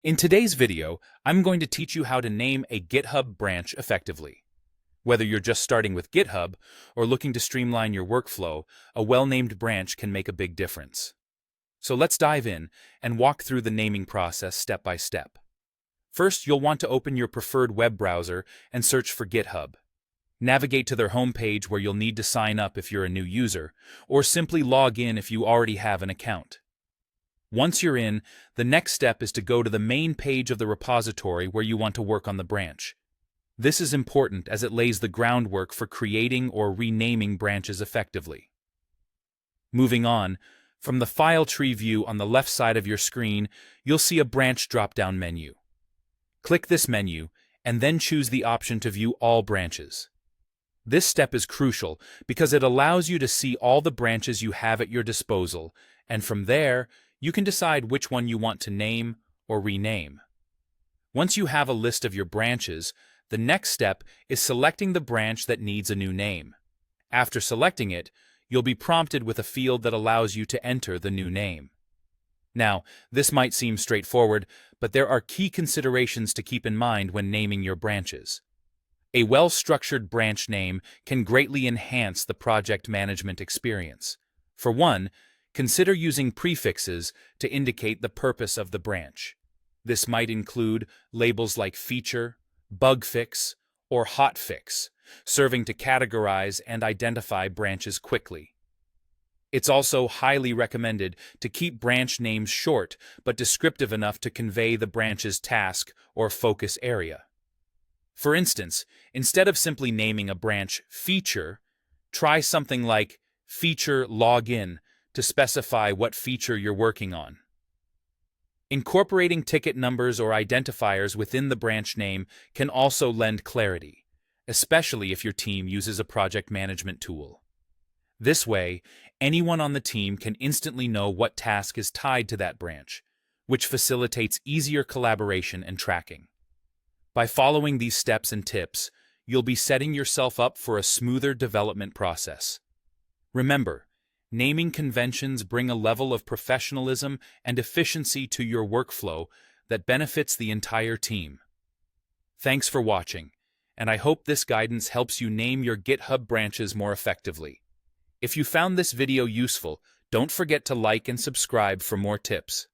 In today's video, I'm going to teach you how to name a GitHub branch effectively. Whether you're just starting with GitHub or looking to streamline your workflow, a well-named branch can make a big difference. So let's dive in and walk through the naming process step by step. First, you'll want to open your preferred web browser and search for GitHub. Navigate to their homepage where you'll need to sign up if you're a new user, or simply log in if you already have an account. Once you're in, the next step is to go to the main page of the repository where you want to work on the branch. This is important as it lays the groundwork for creating or renaming branches effectively. Moving on, from the file tree view on the left side of your screen, you'll see a branch drop-down menu. Click this menu, and then choose the option to view all branches. This step is crucial because it allows you to see all the branches you have at your disposal, and from there, you can decide which one you want to name or rename. Once you have a list of your branches, the next step is selecting the branch that needs a new name. After selecting it, you'll be prompted with a field that allows you to enter the new name. Now, this might seem straightforward, but there are key considerations to keep in mind when naming your branches. A well-structured branch name can greatly enhance the project management experience. For one, consider using prefixes to indicate the purpose of the branch. This might include labels like feature, bug fix, or hot fix, serving to categorize and identify branches quickly. It's also highly recommended to keep branch names short but descriptive enough to convey the branch's task or focus area. For instance, instead of simply naming a branch feature, try something like feature login to specify what feature you're working on. Incorporating ticket numbers or identifiers within the branch name can also lend clarity, especially if your team uses a project management tool. This way, anyone on the team can instantly know what task is tied to that branch, which facilitates easier collaboration and tracking. By following these steps and tips, you'll be setting yourself up for a smoother development process. Remember, naming conventions bring a level of professionalism and efficiency to your workflow that benefits the entire team. Thanks for watching, and I hope this guidance helps you name your GitHub branches more effectively. If you found this video useful, don't forget to like and subscribe for more tips.